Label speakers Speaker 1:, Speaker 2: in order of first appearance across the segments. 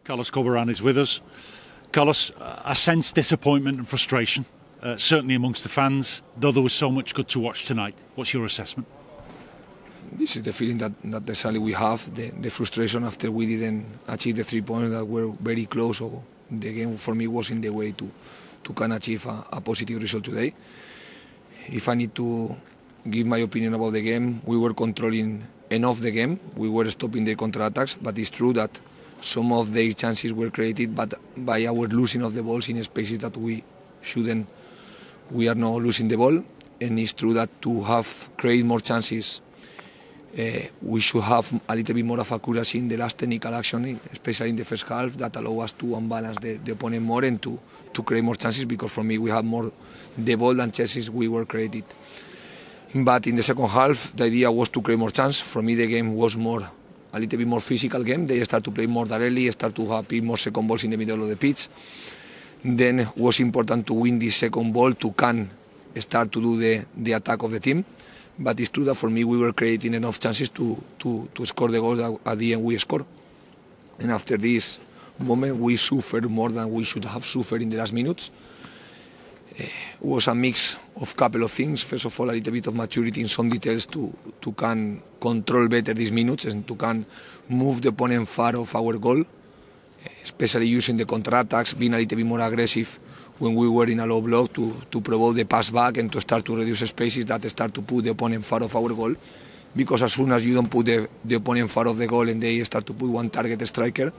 Speaker 1: Carlos Corberán is with us. Carlos, I sense disappointment and frustration, certainly amongst the fans, though there was so much good to watch tonight. What's your assessment?
Speaker 2: This is the feeling that necessarily we have, the frustration after we didn't achieve the 3 points that were very close. So the game for me was in the way to can achieve a positive result today. If I need to give my opinion about the game, we were controlling enough the game. We were stopping the counter-attacks, but it's true that some of their chances were created but by our losing of the balls in spaces that we shouldn't. We are now losing the ball, and it's true that to have create more chances, we should have a little bit more of accuracy in the last technical action, especially in the first half, that allow us to unbalance the opponent more and to create more chances, because for me we had more the ball than chances we were created. But in the second half, the idea was to create more chance. For me, the game was a little bit more physical game. They start to play more directly, start to have more second balls in the middle of the pitch. Then it was important to win this second ball to can start to do the attack of the team. But it's true that for me we were creating enough chances to score the goals that at the end we scored. And after this moment we suffered more than we should have suffered in the last minutes. It was a mix of a couple of things. First of all, a little bit of maturity in some details to can control better these minutes and to can move the opponent far of our goal, especially using the counter-attacks, being a little bit more aggressive when we were in a low block to provoke the pass back and to start to reduce spaces that start to put the opponent far of our goal. Because as soon as you don't put the opponent far of the goal and they start to put one target striker,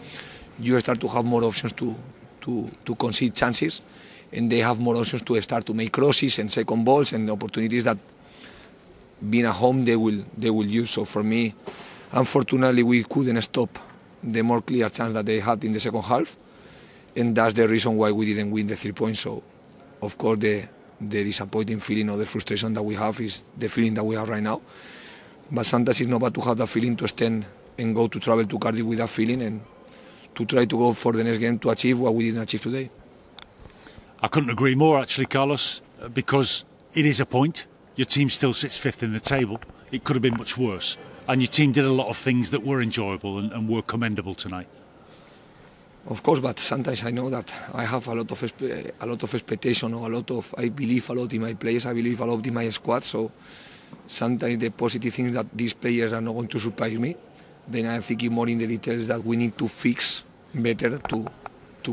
Speaker 2: you start to have more options to concede chances, and they have more options to start to make crosses and second balls and opportunities that, being at home, they will use. So for me, unfortunately, we couldn't stop the more clear chance that they had in the second half, and that's the reason why we didn't win the 3 points. So, of course, the disappointing feeling or the frustration that we have is the feeling that we have right now. But sometimes it's not bad to have that feeling, to stand and go to travel to Cardiff with that feeling and to try to go for the next game to achieve what we didn't achieve today.
Speaker 1: I couldn't agree more, actually, Carlos, because it is a point. Your team still sits fifth in the table. It could have been much worse. And your team did a lot of things that were enjoyable and were commendable tonight.
Speaker 2: Of course, but sometimes I know that I have a lot of expectation, or I believe a lot in my players, I believe a lot in my squad. So sometimes the positive things that these players are not going to surprise me. Then I'm thinking more in the details that we need to fix better to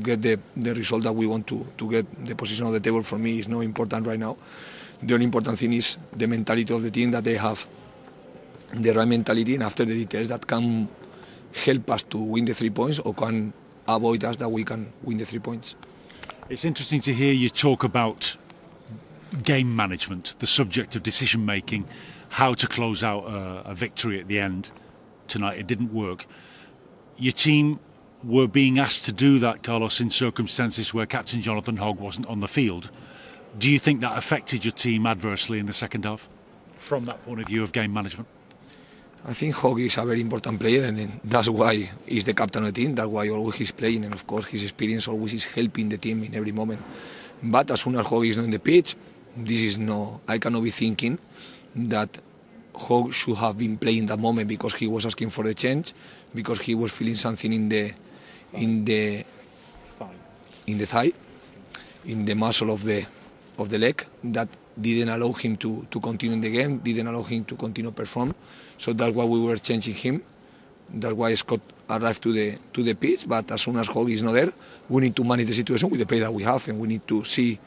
Speaker 2: get the result that we want to get. The position of the table for me is not important right now. The only important thing is the mentality of the team, that they have the right mentality, and after the details that can help us to win the 3 points or can avoid us that we can win the 3 points.
Speaker 1: It's interesting to hear you talk about game management, the subject of decision making, how to close out a victory at the end. Tonight it didn't work. Your team were being asked to do that, Carlos, in circumstances where Captain Jonathan Hogg wasn't on the field. Do you think that affected your team adversely in the second half, from that point of view of game management?
Speaker 2: I think Hogg is a very important player, and that's why he's the captain of the team. That's why always he's playing, and of course his experience always is helping the team in every moment. But as soon as Hogg is not in the pitch, I cannot be thinking that Hogg should have been playing that moment because he was asking for the change, because he was feeling something in the thigh, in the muscle of the leg, that didn't allow him to continue in the game, didn't allow him to continue perform. So that's why we were changing him. That's why Scott arrived to the pitch. But as soon as Hogg is not there, we need to manage the situation with the play that we have, and we need to see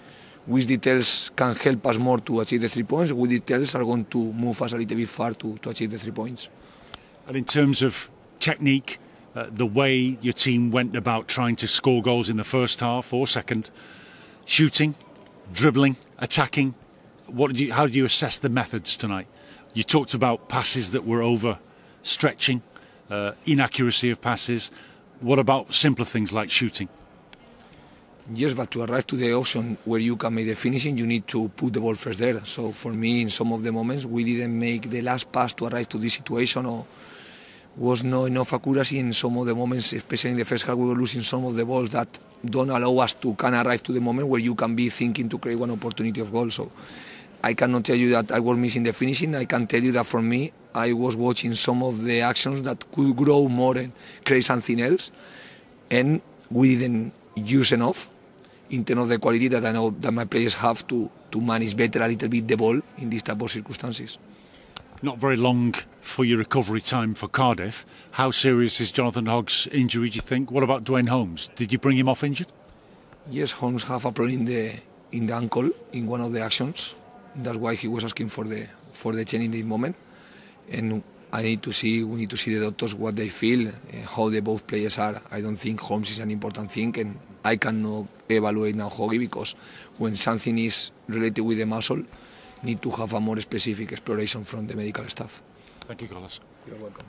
Speaker 2: which details can help us more to achieve the 3 points, which details are going to move us a little bit far to achieve the 3 points.
Speaker 1: And in terms of technique, the way your team went about trying to score goals in the first half or second, shooting, dribbling, attacking, how did you assess the methods tonight? You talked about passes that were overstretching, inaccuracy of passes. What about simpler things like shooting?
Speaker 2: Yes, but to arrive to the option where you can make the finishing, you need to put the ball first there. So for me, in some of the moments, we didn't make the last pass to arrive to this situation, or was not enough accuracy in some of the moments, especially in the first half. We were losing some of the balls that don't allow us to can arrive to the moment where you can be thinking to create one opportunity of goal. So I cannot tell you that I was missing the finishing. I can tell you that for me, I was watching some of the actions that could grow more and create something else. and we didn't use enough in terms of the quality that I know that my players have to manage better a little bit the ball in these type of circumstances.
Speaker 1: Not very long for your recovery time for Cardiff. How serious is Jonathan Hogg's injury, do you think? What about Dwayne Holmes? Did you bring him off injured?
Speaker 2: Yes, Holmes have a problem in the ankle in one of the actions. That's why he was asking for the change in this moment. And we need to see the doctors what they feel, how the both players are. I don't think Holmes is an important thing, and I cannot evaluate now Hoggy, because when something is related with the muscle, need to have a more specific exploration from the medical staff.
Speaker 1: Thank you, Carlos.
Speaker 2: You're welcome.